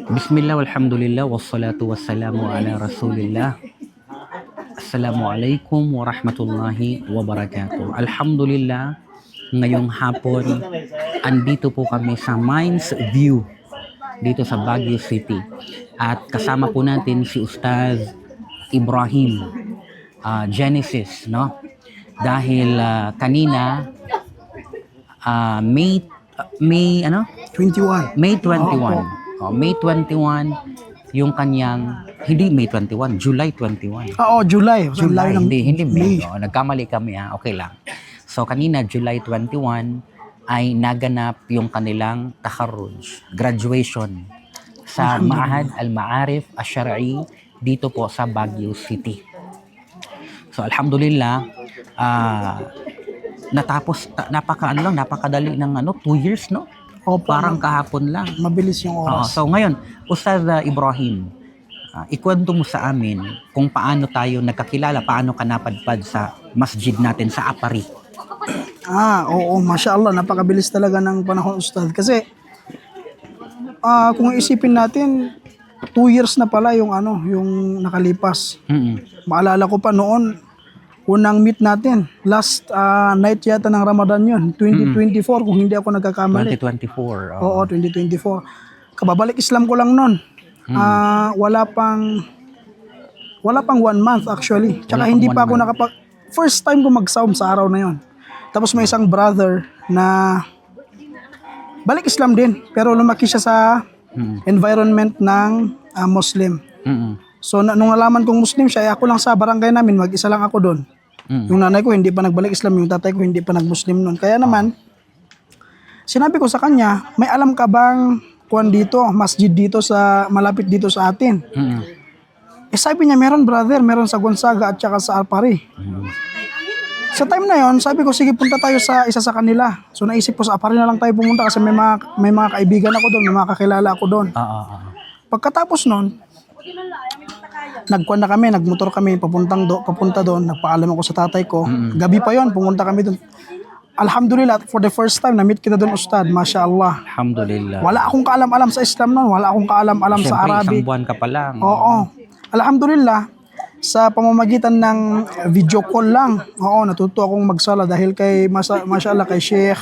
Bismillah, walhamdulillah, wassalatu wassalamu ala rasulillah. Assalamualaikum warahmatullahi wabarakatuh. Alhamdulillah, ngayong hapon, andito po kami sa Mines View, dito sa Baguio City. At kasama po natin si Ustaz Ibrahim, Genesis, no? Dahil kanina, May 21. May 21 yung kanyang, hindi May 21, July 21. July. July, ng hindi May. May. Nagkamali kami okay lang. So kanina, July 21, ay naganap yung kanilang takharruj, graduation sa Ma'had Al-Ma'arif Ash-Shar'i dito po sa Baguio City. So alhamdulillah, natapos, napakadali ng 2 years, no? Opo, Parang kahapon lang. mabilis yung oras. So ngayon, Ustaz Ibrahim, ikwento mo sa amin kung paano tayo nagkakilala, paano ka napadpad sa masjid natin sa Apari. Oo, mashallah, napakabilis talaga ng panahon, Ustad. Kasi, kung isipin natin, 2 years na pala yung yung nakalipas. Maalala ko pa noon, unang meet natin, last night yata ng Ramadan yun, 2024, kung hindi ako nagkakamali. 2024. Oo, 2024. Kababalik Islam ko lang noon. Wala pang 1 month actually. Tsaka Wala pang hindi 1 pa ako month. first time ko mag-saum sa araw na yon. Tapos may isang brother na balik Islam din, pero lumaki siya sa environment ng Muslim. So nung nalaman kong Muslim siya, ako lang sa barangay namin, mag-isa lang ako doon. Yung nanay ko hindi pa nagbalik Islam, yung tatay ko hindi pa nag-Muslim noon. Kaya naman, sinabi ko sa kanya, may alam ka bang masjid dito malapit dito sa atin? Sabi niya, meron brother, meron sa Gonzaga at saka sa Apari. Sa time na yon, sabi ko, sige, punta tayo sa isa sa kanila. So naisip ko, sa Apari na lang tayo pumunta kasi may mga kaibigan ako doon, may mga kakilala ako doon. Pagkatapos nun, nagkuhan na kami, nagmotor kami, papunta doon, nagpaalam ako sa tatay ko. Gabi pa yon, pumunta kami doon. Alhamdulillah, for the first time, na-meet kita doon, Ustad, mashallah. Alhamdulillah. Wala akong kaalam-alam sa Islam noon, wala akong kaalam-alam sa Siyempre, Arabic. isang buwan ka pa lang. Oo. Alhamdulillah, sa pamamagitan ng video call lang, natuto akong magsala dahil mashallah, kay Sheikh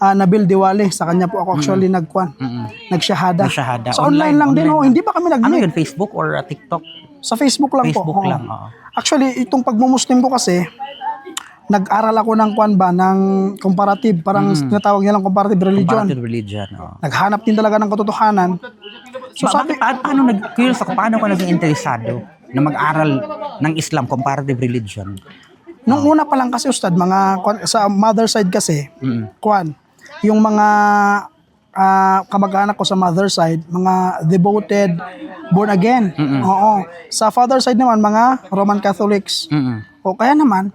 Nabil Diwali, sa kanya po ako actually nagsyahada. Sa online lang din, hindi pa kami Ano nag-meet. yun, Facebook or TikTok? Sa Facebook lang po. Facebook lang, Actually, itong pagmumuslim ko kasi, nag-aral ako ng ng comparative, parang tinatawag nilang comparative religion. Comparative religion, Naghanap din talaga ng katotohanan. So curious ako, paano ka naging interesado na mag-aral ng Islam, comparative religion? Nung una pa lang kasi, Ustad, sa mother side kasi, yung mga kamag-anak ko sa mother side, mga devoted, born again. Oo. Sa father side naman, mga Roman Catholics. O kaya naman,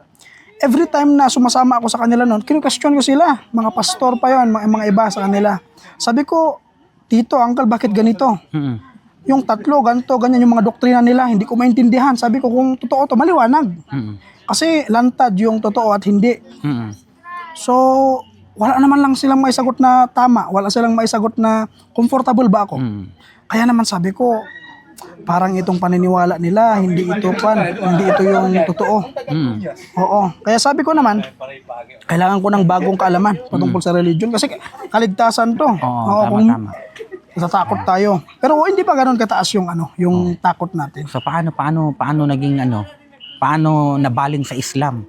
every time na sumasama ako sa kanila noon, kinu-question ko sila. Mga pastor pa yon, mga iba sa kanila. Sabi ko, Tito, Uncle, bakit ganito? Yung tatlo, ganito, ganyan yung mga doktrina nila, hindi ko maintindihan. Sabi ko, kung totoo to, maliwanag. Kasi lantad yung totoo at hindi. So, wala naman lang silang maisagot na tama. Wala silang maisagot na comfortable ba ako. Kaya naman sabi ko, parang itong paniniwala nila, hindi ito yung totoo. Oo. Kaya sabi ko naman, kailangan ko ng bagong kaalaman patungkol sa religion kasi kaligtasan to. Tama. Natatakot tayo. Pero hindi pa ganoon kataas yung yung takot natin. So paano naging paano nabalin sa Islam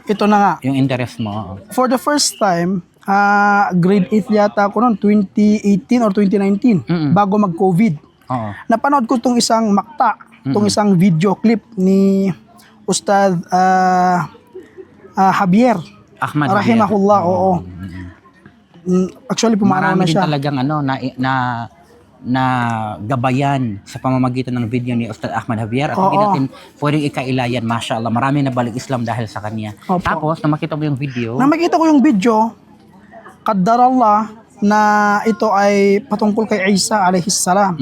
Ito na nga. yung interest mo? For the first time, grade 8 yata ako noon, 2018 or 2019, bago mag-COVID. Napanood ko itong isang makta, itong isang video clip ni Ustad Javier. Ahmad Rahimahullah, oo. Actually, pumanaw na Marami din siya. talagang na gabayan sa pamamagitan ng video ni Ustad Ahmad Javier at hindi natin pwedeng ikailayan, mashallah. Marami na balik Islam dahil sa kanya. Opo. Tapos, nang makita mo yung video, Nang makita ko yung video, qaddarallah na ito ay patungkol kay Isa alayhis salam.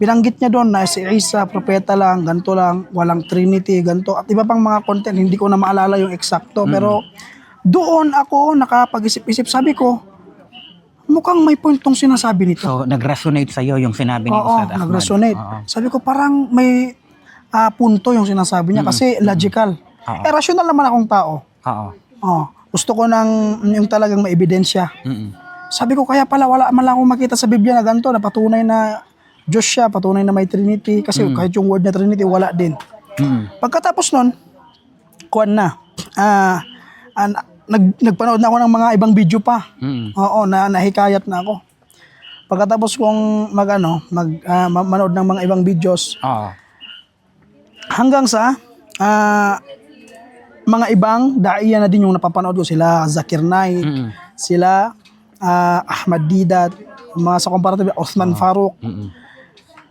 Binanggit niya doon na si Isa, propeta lang, ganito lang, walang Trinity, ganito, at iba pang mga content, hindi ko na maalala yung eksakto. Pero doon ako nakapag-isip-isip, sabi ko, mukhang may point tong sinasabi nito. So, nag-resonate sa'yo yung sinabi ni Oo, Ustad Ahmad. nag-resonate. Oo. Sabi ko parang may punto yung sinasabi niya kasi logical. Oo. Rational naman akong tao. Oo. Oh, gusto ko yung talagang may ebidensya. Mm-mm. Sabi ko kaya pala wala man lang akong makita sa Biblia na ganito na patunay na Diyos siya, patunay na may Trinity kasi kahit yung word na Trinity wala din. Mm-mm. Pagkatapos nun, kuwan na. Nagpanood na ako ng mga ibang video pa. Mm-mm. Oo, nahikayat na ako. Pagkatapos kong manood ng mga ibang videos, Oo. hanggang sa mga ibang daiya na din yung napapanood ko. Sila Zakir Naik, Mm-mm. sila Ahmad Didat, mga sa comparative, Osman Farouk. Mm-mm.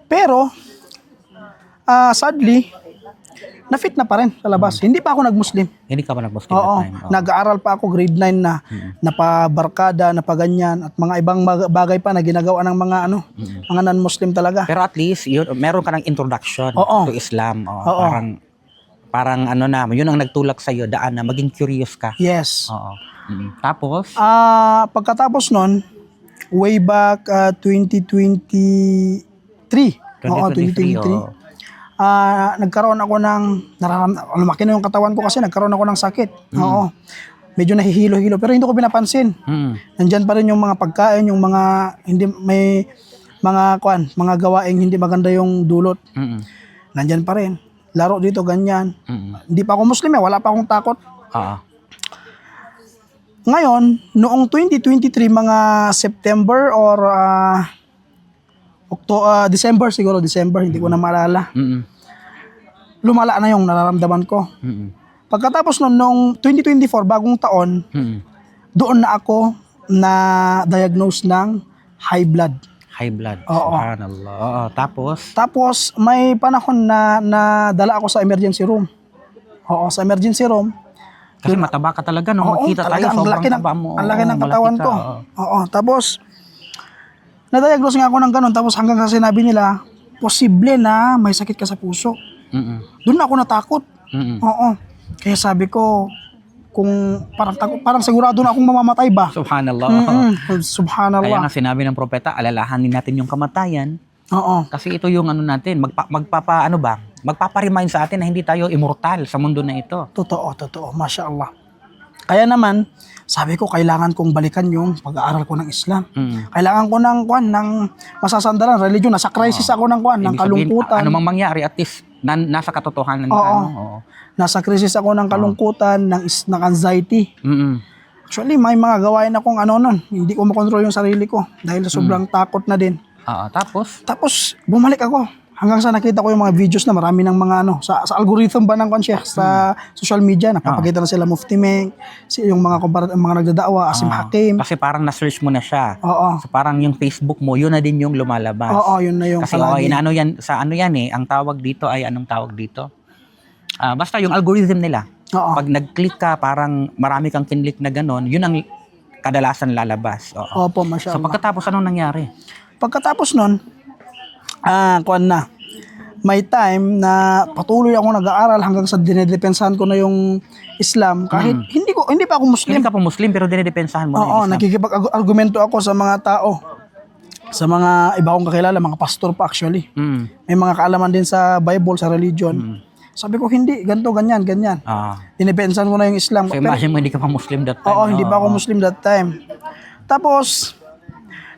Pero, sadly, na-fit na pa rin sa labas. Hindi pa ako nag-Muslim. Hindi ka ba nag-Muslim Oo, that time? Oo. nag-aaral pa ako, grade 9 na, napabarkada, napaganyan, at mga ibang bagay pa na ginagawa ng mga mga non-Muslim talaga. Pero at least, meron ka ng introduction Oo. to Islam. Oo. Oo. Parang yun ang nagtulak sa'yo, daan na maging curious ka. Yes. Oo. Mm. Tapos, Pagkatapos nun, way back 2023. Oo, 2023. 2023. Oo. Nagkaroon ako ng lumaki na yung katawan ko kasi nagkaroon ako ng sakit. Oo. Medyo nahihilo-hilo pero hindi ko pinapansin. Nandyan pa rin yung mga pagkain, yung mga hindi may mga gawaing hindi maganda yung dulot. Mm-mm. Nandyan pa rin. Laro dito ganyan. Mm-mm. Hindi pa ako Muslim, wala pa akong takot. Oo. Ngayon, noong 2023 mga September or December siguro, December, hindi ko na maalala. Mm-mm. Lumala na yung nararamdaman ko. Mm-mm. Pagkatapos noong 2024, bagong taon, Mm-mm. doon na ako na diagnose ng high blood. High blood. Oo. Subhanallah. Oo. Tapos may panahon na dala ako sa emergency room. Oo, sa emergency room. Kasi mataba ka talaga, no? Oo, Magkita talaga, tayo, ang laki sobrang taba mo. Ang laki ng Oo, katawan malaki ka, ko. oo. Oo, tapos na-diagnose nga ako ng ganun. Tapos hanggang sa sinabi nila, posible na may sakit ka sa puso. Mm-mm. Doon ako natakot. Mm-mm. Oo. Kaya sabi ko, kung parang sigurado na akong mamamatay ba? Subhanallah. Kaya Subhanallah. nga sinabi ng propeta, alalahanin natin yung kamatayan. Oo. Kasi ito yung natin, magpapa-remind sa atin na hindi tayo immortal sa mundo na ito. Totoo. Masya Allah. Kaya naman, sabi ko, kailangan kong balikan yung pag-aaral ko ng Islam. Kailangan ko ng masasandalan, religion. Nasa crisis ako ng ng Ibig sabihin, kalungkutan. ano mang mangyari, at least nasa katotohanan ka. Oo. Oo. Nasa krisis ako ng kalungkutan, ng anxiety. Mm-mm. Actually, may mga gawain akong nun. Hindi ko makontrol yung sarili ko dahil sobrang takot na din. Oo. Tapos, bumalik ako. Hanggang sa nakita ko yung mga videos na marami ng mga sa algorithm ba ng Sheikh sa social media, napapakita na sila Mufti Menk, yung mga nagdadawa, Asim Hakim. Kasi parang na-search mo na siya. Oo. So parang yung Facebook mo, yun na din yung lumalabas. Oo, yun na yung Kasi inaano yan, sa yan ang tawag dito ay anong tawag dito? Basta yung algorithm nila. Oo. Pag nag-click ka, parang marami kang kinlik na ganon, yun ang kadalasan lalabas. Oo. Opo, masya So Allah. pagkatapos, anong nangyari? Pagkatapos nun, may time na patuloy ako nag-aaral hanggang sa dinedepensahan ko na yung Islam kahit hindi pa ako Muslim. Hindi ka po Muslim pero dinedepensahan mo na Oo, yung Islam. nakikipag-argumento ako sa mga tao. Sa mga iba kong kakilala, mga pastor pa actually. May mga kaalaman din sa Bible, sa religion. Sabi ko, hindi, ganito, ganyan. Dinepensahan ko na yung Islam. So imagine mo, hindi ka pa Muslim that time. Oo, hindi pa ako Muslim that time. Tapos,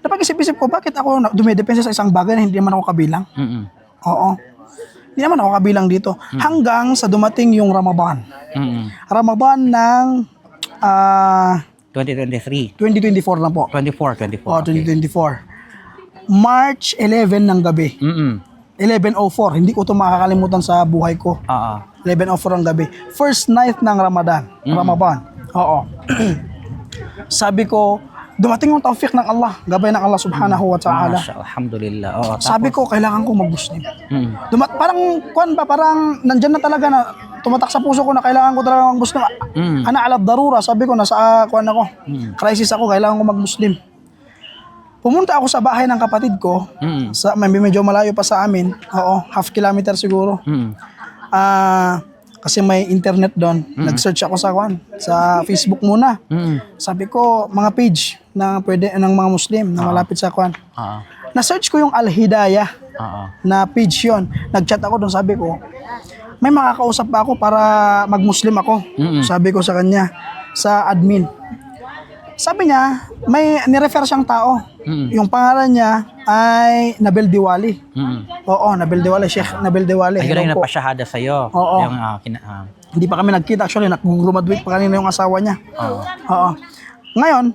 napag-isip-isip ko, bakit ako dumidepensa sa isang bagay na hindi naman ako kabilang? Oo. Hindi naman ako kabilang dito. Hanggang sa dumating yung Ramadan. Ramadan ng 2023. 2024 na po. 24. Oo, 2024. March 11 ng gabi. 11:04. Hindi ko ito makakalimutan sa buhay ko. 11:04 ng gabi. First night ng Ramadan. Ramadan. Oo. Sabi ko, dumating yung tawfik ng Allah, gabay ng Allah subhanahu wa ta'ala. Alhamdulillah. Oo, Sabi ko, kailangan ko mag-Muslim. Parang nandyan na talaga na tumatak sa puso ko na kailangan ko talaga mag-Muslim. Ana ala darura, sabi ko, nasa crisis ako, kailangan ko mag-Muslim. Pumunta ako sa bahay ng kapatid ko, medyo malayo pa sa amin, half kilometer siguro. Kasi may internet doon. Nag-search ako sa Facebook muna. Sabi ko, mga page, na pwede ng mga Muslim na malapit sa kwan. Oo. Na-search ko yung Al-Hidayah Oo. na page yun. Nag-chat ako doon, sabi ko, may makakausap ba ako para mag-Muslim ako? Sabi ko sa kanya, sa admin. Sabi niya, may nirefer siyang tao. Yung pangalan niya ay Nabil Diwali. Oo, Nabil Diwali, Sheikh Nabil Diwali. Ayun Hello yung po. napasyahada sa'yo. Oo. Yung, Hindi pa kami nagkita actually, nag-graduate pa kanina yung asawa niya. Oo. Oo. Ngayon,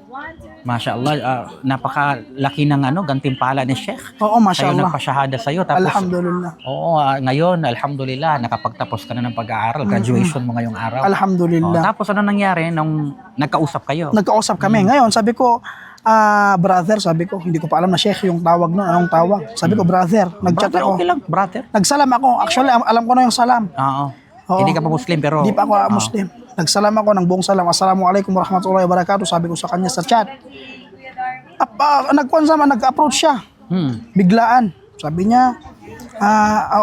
Masya Allah, napakalaki ng gantimpala ni Sheikh. oo, masya Sa'yo Allah. nagpasyahada sa'yo. Tapos, Alhamdulillah. oo, ngayon, alhamdulillah, nakapagtapos ka na ng pag-aaral. Graduation mo ngayong araw. Oo, Alhamdulillah. tapos ano nangyari nung nagkausap kayo? Nagkausap kami. Ngayon, sabi ko, brother, sabi ko, hindi ko pa alam na Sheikh yung tawag nun. Anong tawag? Sabi ko, brother, nag-chat Brother, ako. okay lang, brother. Nagsalam ako. Actually, alam ko na yung salam. Oo. Oo. Hindi ka pa Muslim, pero... Hindi pa ako Muslim. Nagsalam ako ng buong salam. Assalamualaikum warahmatullahi wabarakatuh. Sabi ko sa kanya sa chat. Nag-approach siya. Biglaan. Sabi niya,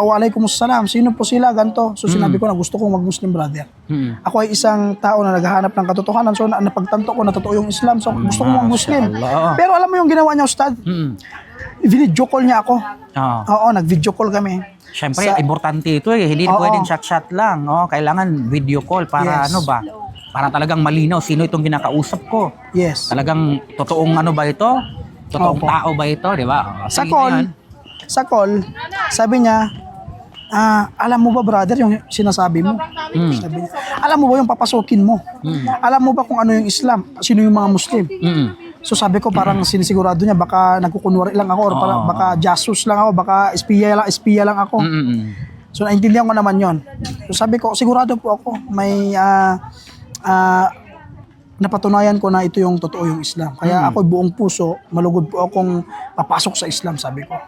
waalaikumsalam. Sino po sila? Ganto. So sinabi ko na gusto kong mag-Muslim, brother. Ako ay isang tao na naghahanap ng katotohanan. So napagtanto ko na totoo yung Islam. So gusto kong mag-Muslim. Allah. Pero alam mo yung ginawa niya, Ustad? Video call niya ako. Oo. Oo, nag-video call kami. Siyempre, importante ito eh. Hindi Oo. pwedeng chat-chat lang. Oh, kailangan video call para Yes. Para talagang malinaw sino itong kinakausap ko. Yes. Talagang totoong ba ito? Totoong Opo. tao ba ito, di ba? Sa Sige call, ngayon. sabi niya, alam mo ba, brother, yung sinasabi mo? Sabi niya, alam mo ba yung papasukin mo? Alam mo ba kung ano yung Islam? Sino yung mga Muslim? So sabi ko, parang sinisigurado niya, baka nagkukunwari lang ako, or parang baka jasus lang ako, baka espiya lang ako. So naintindihan ko naman yon. So sabi ko, sigurado po ako, may napatunayan ko na ito yung totoo yung Islam. Kaya ako buong puso, malugod po akong papasok sa Islam, sabi ko.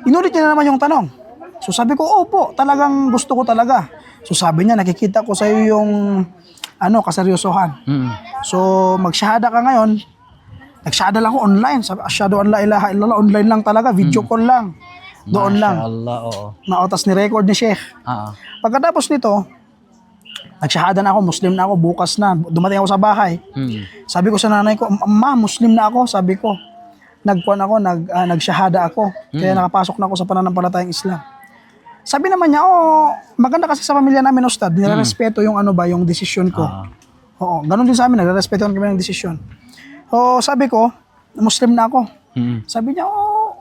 Inulit niya na naman yung tanong. So sabi ko, opo, talagang gusto ko talaga. So sabi niya, nakikita ko sa iyo yung kaseryosohan. So magsyahada ka ngayon. Nagsyahada lang ako online. Sabi, asyhadu an la ilaha illallah, online lang talaga, video call lang. Doon lang. Mashallah, oo. Nautas ni record ni Sheikh. Oo. Pagkatapos nito, nagsyahada na ako, Muslim na ako, bukas na. Dumating ako sa bahay. Sabi ko sa nanay ko, Ma, Muslim na ako, sabi ko. Nagsyahada ako. Kaya nakapasok na ako sa pananampalatayang Islam. Sabi naman niya, maganda kasi sa pamilya namin, Ustad. Nilarespeto yung yung desisyon ko. Oo, ganun din sa amin, nagrespeto kami ng desisyon. So sabi ko, Muslim na ako. Sabi niya,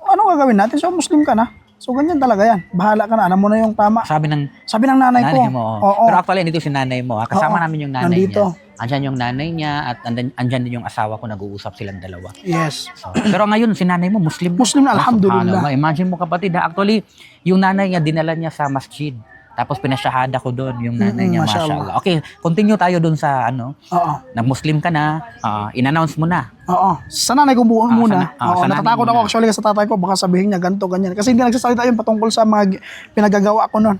ano gagawin natin? So Muslim ka na. So ganyan talaga yan. Bahala ka na. Alam mo na yung tama. Sabi ng Sabi ng nanay ko. mo. Oo. Pero actually, nandito si nanay mo. Kasama Oo. namin yung nanay Nandito. niya. Andyan yung nanay niya at andyan din yung asawa ko, nag-uusap silang dalawa. Yes. So, pero ngayon, si nanay mo, Muslim. Muslim na, alhamdulillah. Subhanallah. Imagine mo kapatid, actually, yung nanay niya, dinala niya sa masjid. Tapos pinasyahada ko doon yung nanay niya, mashallah. mashallah. Okay, continue tayo doon sa Oo. nag-Muslim ka na, in-announce mo na. Oo. Sa nanay ko muna. sa nanay Natatakot ako muna. actually sa tatay ko. Baka sabihin niya ganito, ganyan. Kasi hindi nagsasalita yun patungkol sa mga pinagagawa ko noon.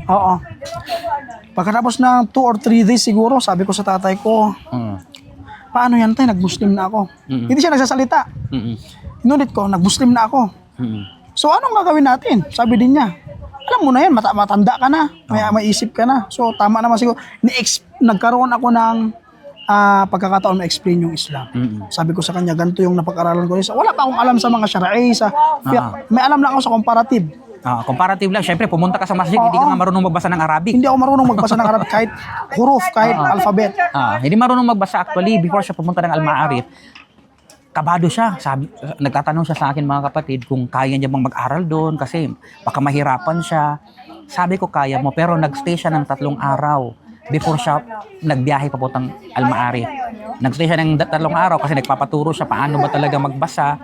Oo. Pagkatapos ng 2 or 3 days siguro, sabi ko sa tatay ko, paano yan tayo? Nag-Muslim na ako. Hindi siya nagsasalita. Inulit ko, nag-Muslim na ako. So anong gagawin natin? Sabi din niya, alam mo na yan, matanda ka na, may isip ka na. So tama naman siguro. Nagkaroon ako ng pagkakataon ma-explain yung Islam. Sabi ko sa kanya, ganito yung napag-aralan ko. Wala pa akong alam sa mga syar'i, may alam lang ako sa comparative. Comparative lang, syempre pumunta ka sa masjid, hindi ka nga marunong magbasa ng Arabic. Hindi ako marunong magbasa ng Arabic kahit huruf, kahit alphabet. Hindi marunong magbasa actually before siya pumunta ng Al-Ma'arif. Kabado siya. Nagtatanong siya sa akin mga kapatid kung kaya niya bang mag-aral doon kasi baka mahirapan siya. Sabi ko kaya mo, pero nagstay siya ng 3 araw before siya nagbiyahe papuntang Al-Ma'arif. Nagstay siya ng 3 araw kasi nagpapaturo siya paano ba talaga magbasa.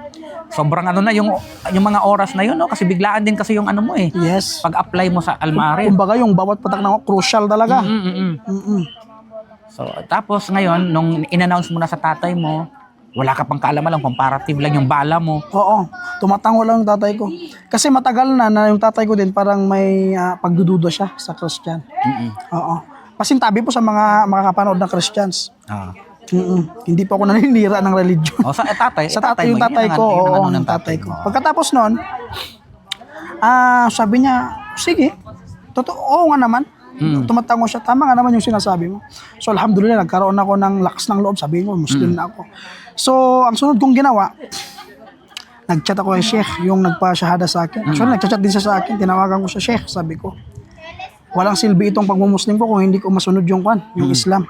Sobrang yung mga oras na yun, kasi biglaan din kasi yung mo eh. Yes. Pag-apply mo sa Al-Ma'arif. Kumbaga yung bawat patak na crucial talaga. So, tapos ngayon, nung in-announce mo na sa tatay mo, wala ka pang kaalaman lang, comparative lang yung bala mo. Oo, tumatango lang yung tatay ko. Kasi matagal na yung tatay ko din parang may pagdududa siya sa Christian. Oo. Pasintabi po sa mga makakapanood ng Christians. Hindi po ako naninira ng religion. Sa tatay? Sa tatay, yung tatay ko. Oo, yung tatay ko. Pagkatapos nun, sabi niya, sige, oo nga naman. Tumatango siya, tama nga naman yung sinasabi mo. So alhamdulillah, nagkaroon ako ng lakas ng loob, sabihin ko, Muslim na ako. So, ang sunod kong ginawa, nag-chat ako kay Sheikh, yung nagpa-shahada sa akin. Actually, nag-chat din siya sa akin. Tinawagan ko sa Sheikh. Sabi ko, walang silbi itong pagmumuslim ko kung hindi ko masunod yung Islam.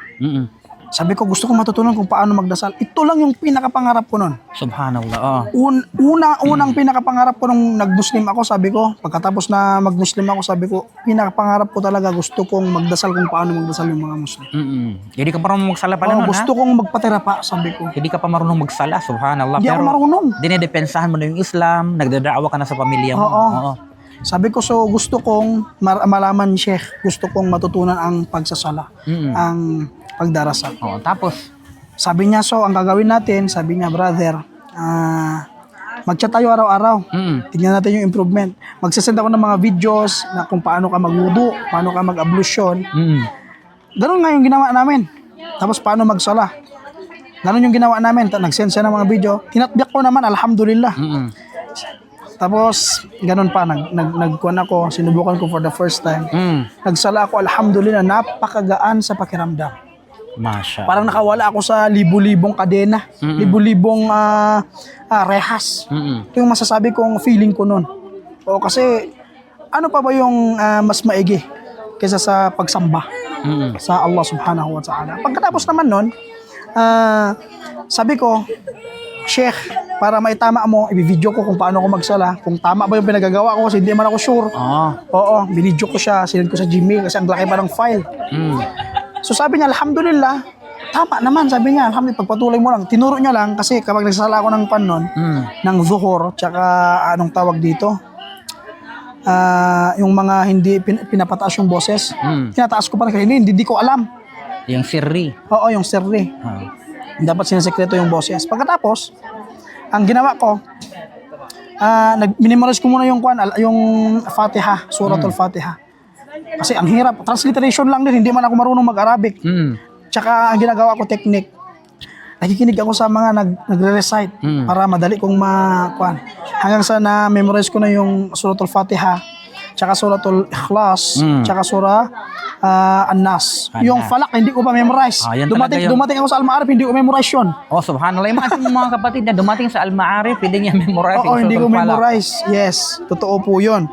Sabi ko, gusto kong matutunan kung paano magdasal. Ito lang yung pinakapangarap ko nun. Subhanallah. Unang pinakapangarap ko nung nag-Muslim ako, sabi ko, pagkatapos na mag-Muslim ako, sabi ko, pinakapangarap ko talaga, gusto kong magdasal kung paano magdasal yung mga Muslim. Hindi ka marunong magsala pa nun, Gusto kong magpatira pa, sabi ko. Hindi ka pa marunong magsala, subhanallah. Hindi ako Pero marunong. dinedepensahan mo na yung Islam, nagdadaawa ka na sa pamilya mo. Oo. Sabi ko, so gusto kong malaman, Sheikh, gusto kong matutunan ang pagsasala, ang pagdarasal. Tapos, sabi niya, so ang gagawin natin, sabi niya, brother, mag-chat tayo araw-araw. Tingnan natin yung improvement. Magsasend ako ng mga videos na kung paano ka magwudu, paano ka mag-ablusyon. Ganun nga yung ginawa namin. Tapos paano magsala. Ganun yung ginawa namin. Nag-send siya ng mga video. Tinatbiak ko naman, alhamdulillah. Tapos, ganun pa, nagkuhan ako, sinubukan ko for the first time. Nagsala ako, alhamdulillah, napakagaan sa pakiramdam. Masya. Parang nakawala ako sa libu-libong kadena, libu-libong rehas. Ito yung masasabi kong feeling ko nun. O kasi, ano pa ba yung mas maigi kaysa sa pagsamba sa Allah subhanahu wa ta'ala. Pagkatapos naman nun, sabi ko, Sheikh, para maitama mo, i-video ko kung paano ko magsala. Kung tama ba yung pinagagawa ko kasi hindi man ako sure. Oo, binidyo ko siya, sinend ko sa Gmail kasi ang laki pa ng file. So sabi niya, alhamdulillah, tama naman, sabi niya, alhamdulillah, pagpatuloy mo lang. Tinuro niya lang kasi kapag nagsasala ako ng panon, ng zuhur, tsaka anong tawag dito, yung mga hindi pinapataas yung boses, tinataas ko pa rin kasi hindi ko alam. Yung sirri. Oo, yung sirri. Dapat sinasekreto yung boses. Pagkatapos, ang ginawa ko, minimorize ko muna yung Fatiha, Suratul Fatiha. Kasi ang hirap, transliteration lang din, hindi man ako marunong mag-Arabic. Tsaka ang ginagawa ko technique, nakikinig ako sa mga nagre-recite para madali kong makuan. Hanggang sa na-memorize ko na yung Suratul Fatiha, tsaka Suratul Ikhlas, tsaka Surah An-Nas. Yung falak, hindi ko pa memorize. Dumating ako sa Al-Ma'arif, hindi ko memorize yun. Subhanallah. Yung mga kapatid na dumating sa Al-Ma'arif, hindi niya memorize. Oo, hindi ko memorize. Yes, totoo po yun.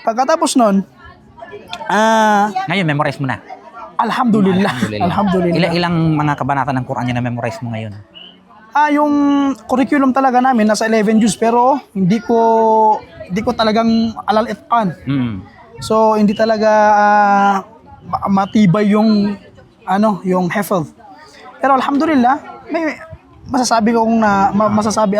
Pagkatapos nun, ngayon, memorize mo na. Alhamdulillah. Ilang mga kabanata ng Quran na memorize mo ngayon? Yung curriculum talaga namin nasa 11 juz pero hindi ko talagang alal itqan. So hindi talaga matibay yung hifz. Pero alhamdulillah, may masasabi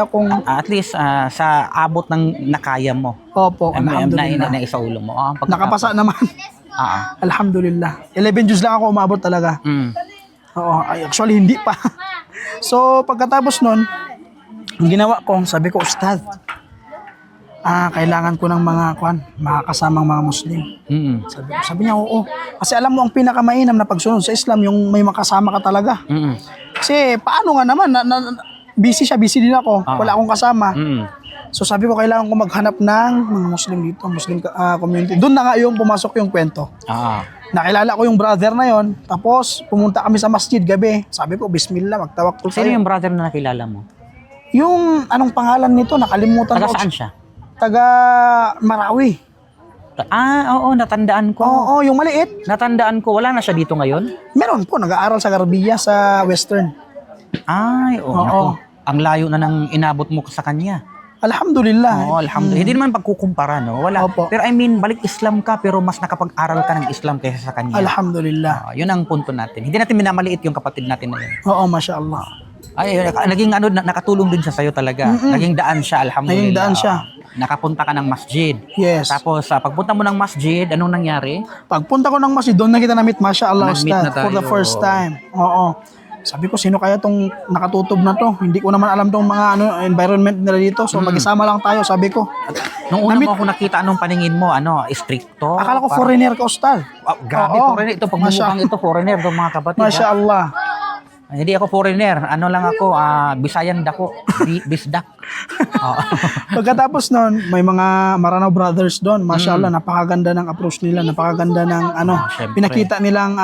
akong at least sa abot ng nakaya mo. Opo, alhamdulillah. Na isaulo mo. Nakapasa naman. Alhamdulillah. 11 juz lang ako umabot talaga. Oo, actually hindi pa. So pagkatapos nun, ang ginawa ko, sabi ko, Ustad, kailangan ko ng mga kasamang mga Muslim. Sabi niya, oo. Kasi alam mo, ang pinakamainam na pagsunod sa Islam, yung may makasama ka talaga. Kasi paano nga naman, busy din ako, wala akong kasama. So sabi ko, kailangan ko maghanap ng mga Muslim dito, Muslim community. Doon na nga yung pumasok yung kwento. Nakilala ko yung brother na yon, tapos pumunta kami sa masjid gabi. Sabi ko, bismillah, magtawakkul tayo. Sino yung brother na nakilala mo? Yung, anong pangalan nito, nakalimutan ko. Taga saan siya? Taga Marawi. Oo, natandaan ko. Oo, yung maliit. Natandaan ko, wala na siya dito ngayon? Meron po, nag-aaral sa Garbiya sa Western. Naku. Ang layo na nang inabot mo sa kanya. Alhamdulillah. Alhamdulillah. Hindi naman pagkukumpara, no? Wala. Opo. Pero I mean, balik Islam ka, pero mas nakapag-aral ka ng Islam kaysa sa kanya. Alhamdulillah. Yun ang punto natin. Hindi natin minamaliit yung kapatid natin na yun. Oo, masya Allah. Naging nakatulong din siya sa'yo talaga. Naging daan siya, alhamdulillah. Naging daan siya. Nakapunta ka ng masjid. Yes. Tapos, pagpunta mo ng masjid, anong nangyari? Pagpunta ko ng masjid, doon na kita na-meet, masya Allah, Nag-meet Ustad, na tayo. for the first time. Oo. Sabi ko, sino kaya tong nakatutob na to? Hindi ko naman alam tong mga environment nila dito. So, mag-isama lang tayo, sabi ko. Nung una mo ako nakita, anong paningin mo? Stricto? Akala ko foreigner ka, Ustad. Grabe, foreigner. Ito, pagmumukhang ito, foreigner. Itong mga kapatid. Masya Allah. Hindi ako foreigner. Ano lang ako, Bisayan dako. Bisdak. Pagkatapos nun, may mga Maranao brothers doon. Masya Allah, napakaganda ng approach nila. Napakaganda ng syempre. pinakita nilang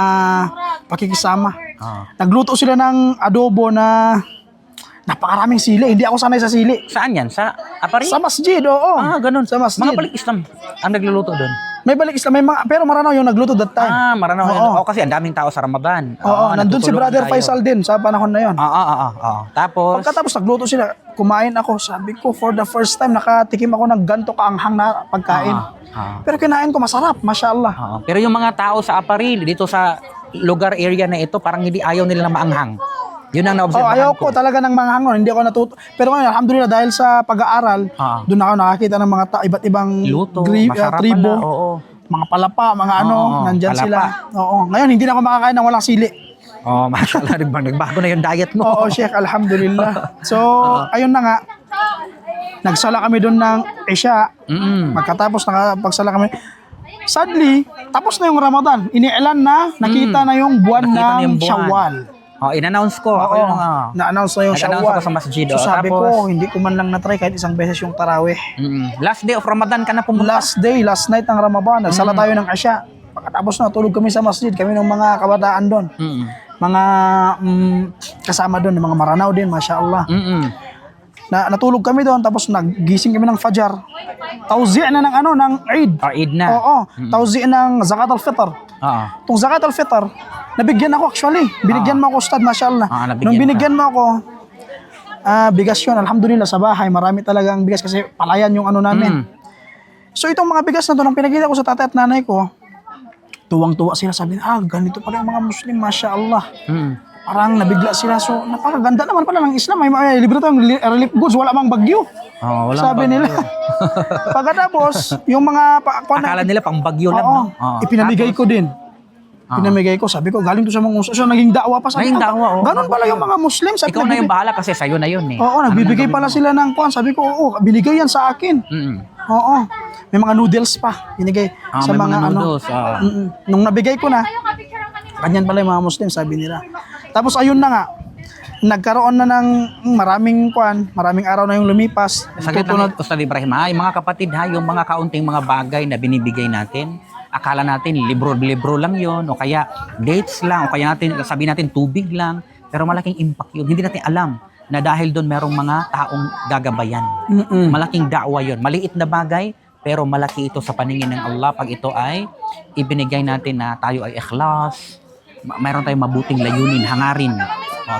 pakikisama. Nagluto sila ng adobo na Napakaraming sili. Hindi ako sanay sa sili. Saan yan? Sa Apari? Sa masjid, oo. Ganun. Sa masjid. Mga balik Islam ang nagluluto doon. May balik Islam, may mga, pero maranaw yung nagluto that time. Maranaw. Oo. Kasi ang daming tao sa Ramadan. Oo, nandun si natutulungan Brother tayo. Faisal din sa panahon na yon. Oo. Tapos, Pagkatapos nagluto sila, kumain ako. Sabi ko, for the first time, nakatikim ako ng ganto kaanghang na pagkain. Pero kinain ko, masarap, mashallah. Pero yung mga tao sa Aparil, dito sa lugar area na ito, parang hindi ayaw nila na maanghang. Yun ang naobserbahan Ayaw ko talaga ng mga hangon, hindi ako natuto. Pero ngayon, alhamdulillah, dahil sa pag-aaral, doon ako nakakita ng mga iba't ibang Luto, masarap tribo, pala, oo. mga palapa, mga nandyan palapa. sila. Oo. Ngayon, hindi na ako makakain ng walang sili. Mashallah, nagbago na yung diet mo. Oo, Sheikh, alhamdulillah. So, ayun na nga, nagsala kami doon ng Isya. Pagkatapos nakapagsala kami, sadly, tapos na yung Ramadan. Iniilan na, nakita na yung buwan Nakita na ng yung buwan. Shawwal. In-announce ko. Ako yung Na-announce na yung nag-announce Shawwal. ako sa masjid. So sabi Tapos, ko, hindi ko man lang na-try kahit isang beses yung tarawih. last day of Ramadan ka na pumunta. Last night ng Ramadan, nagsala tayo ng Asya. Pagkatapos na, tulog kami sa masjid, kami ng mga kabataan doon. Mga kasama doon, mga Maranao din, mashallah. Natulog kami doon, tapos nagising kami ng Fajar. Tawzi' na ng Eid. Eid na. Oo, tawzi' ng Zakat al-Fitr. Itong Zakat al-Fitr, nabigyan ako actually. Binigyan mo ako, Ustad, mashallah. Nung binigyan mo ako, bigas yun, alhamdulillah, sa bahay. Marami talagang bigas kasi palayan yung ano namin. So itong mga bigas na to, nung pinakita ko sa tatay at nanay ko, tuwang-tuwa sila, sabi nila, ganito pala yung mga Muslim, mashallah. Parang nabigla sila. So, napakaganda naman pala ng Islam. May libre tayong relief goods. Wala mang bagyo. Sabi nila. Pagkatapos, yung mga... Akala nila pang bagyo lang. No? Ipinamigay ko din. Pinamigay ko. Sabi ko, galing to sa mga Muslim. So, naging da'wa pa. Sabi ko, ganun pala yung mga Muslim. Sabi, ikaw na yung bahala kasi sa'yo na yun eh. Oo, nagbibigay pala sila ng kwan. Sabi ko, binigay yan sa akin. Oo. May mga noodles pa. Binigay sa mga noodles, Nung nabigay ko na, ganyan pala yung mga Muslim, sabi nila. Tapos ayun na nga, nagkaroon na ng maraming araw na yung lumipas. Saglit lang, Ustad Ibrahim, yung mga kapatid yung mga kaunting mga bagay na binibigay natin, akala natin libro-libro lang yon o kaya dates lang, o kaya sabi natin tubig lang, pero malaking impact yun. Hindi natin alam na dahil doon merong mga taong gagabayan. Malaking da'wa yun. Maliit na bagay, pero malaki ito sa paningin ng Allah pag ito ay ibinigay natin na tayo ay ikhlas, mayroon tayong mabuting layunin, hangarin.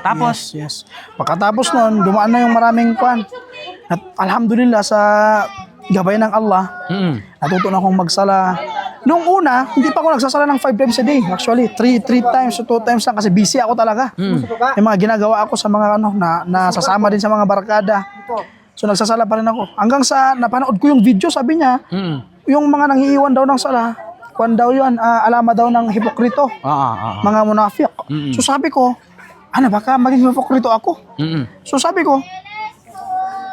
Tapos, yes. Pagkatapos nun, dumaan na yung maraming At alhamdulillah sa gabay ng Allah, natuto na akong magsala. Nung una, hindi pa ako nagsasala ng 5 times a day. Actually, 3 times o 2 times lang kasi busy ako talaga. May mga ginagawa ako sa mga nasasama din sa mga barkada. So nagsasala pa rin ako. Hanggang sa napanood ko yung video, sabi niya, yung mga nangiiwan daw ng sala, daw yun, alama daw ng hipokrito. Mga munafik. So sabi ko, baka maging hipokrito ako. So sabi ko,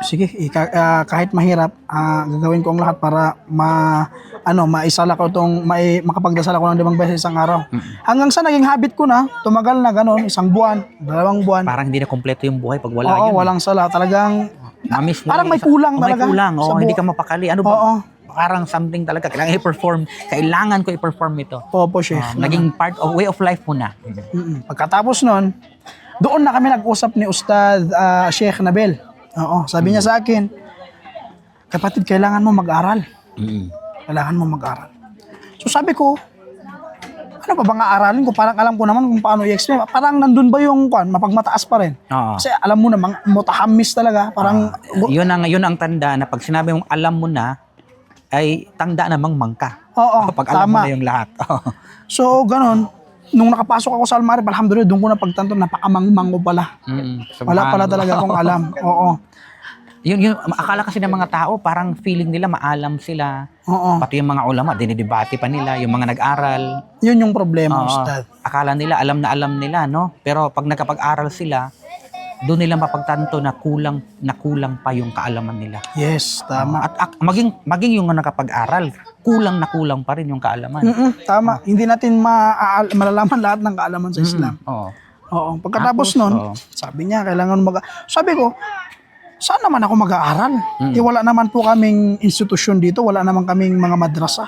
sige, kahit mahirap, gagawin ko ang lahat para maisala ko makapagdasal ako ng 5 beses isang araw. Hanggang sa naging habit ko na, tumagal na gano'n, 1 buwan, 2 buwan. Parang hindi na kompleto yung buhay pag wala yun. Walang sala. Talagang, parang may kulang talaga. May kulang, hindi ka mapakali. Ano ba? Parang something talaga, kailangan ko i-perform ito. Opo, Sheikh. Naging part of way of life mo na. Pagkatapos nun, doon na kami nag-usap ni Ustad Sheikh Nabil. Sabi niya sa akin, kapatid, kailangan mo mag-aral. Kailangan mo mag-aral. So sabi ko, ano pa bang aaralin ko? Parang alam ko naman kung paano i-explain. Parang nandun ba yung mapagmataas pa rin? Kasi alam mo naman, mutahamis talaga. Parang, yun ang tanda na pag sinabi mong alam mo na, ay tanda namang mangka. Pag alam mo na yung lahat. So, ganun. Nung nakapasok ako sa Almarib, alhamdulillah, doon ko na pagtanto, napakamangmang ko pala. Wala pala talaga akong alam. Yun, akala kasi ng mga tao, parang feeling nila maalam sila. Pati yung mga ulama, dinidebate pa nila, yung mga nag-aral. Yun yung problema, Ustad. Akala nila, alam nila, no? Pero pag nakapag-aral sila, doon nila mapagtanto na kulang pa yung kaalaman nila. Yes, tama. At maging yung nakapag-aral, kulang pa rin yung kaalaman. Tama. Hindi natin malalaman lahat ng kaalaman sa Islam. Pagkatapos nun, sabi niya, kailangan sabi ko, saan naman ako mag-aaral? Wala naman po kaming institusyon dito, wala naman kaming mga madrasa.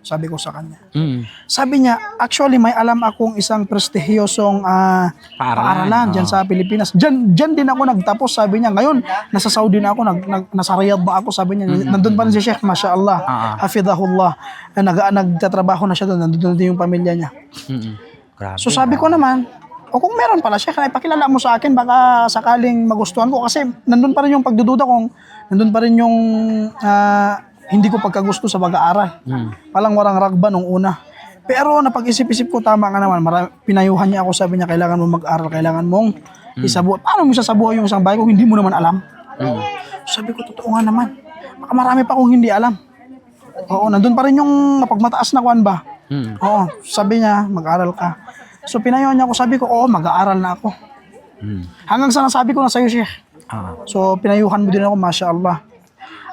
Sabi ko sa kanya. Mm. Sabi niya, actually may alam akong isang prestihiyosong paaralan dyan sa Pilipinas. Dyan din ako nagtapos, sabi niya. Ngayon, nasa Saudi na ako, nasa Riyadh na ako, sabi niya. Nandun pa rin si Sheikh, mashallah. Hafidhahullah. Nagtatrabaho na siya doon, nandun din yung pamilya niya. Grabe. So sabi ko naman, o kung meron pala Sheikh, ay pakilala mo sa akin, baka sakaling magustuhan ko. Kasi nandun pa rin yung pagdududa kung nandun pa rin yung hindi ko pagkagusto sa pag-aaral. Palang warang ragba nung una. Pero napag-isip-isip ko, tama ka naman. Pinayuhan niya ako, sabi niya, kailangan mo mag-aral, kailangan mong isabuhay. Paano mo sasabuhay yung isang bagay kung hindi mo naman alam? Sabi ko, totoo nga naman. Baka marami pa akong hindi alam. Oo, nandun pa rin yung napagmataas na kwan ba? Oo, sabi niya, mag-aral ka. So pinayuhan niya ako, sabi ko, oo, mag-aaral na ako. Hanggang sa nasabi ko na sa'yo, Sheikh. So pinayuhan mo din ako, mashallah.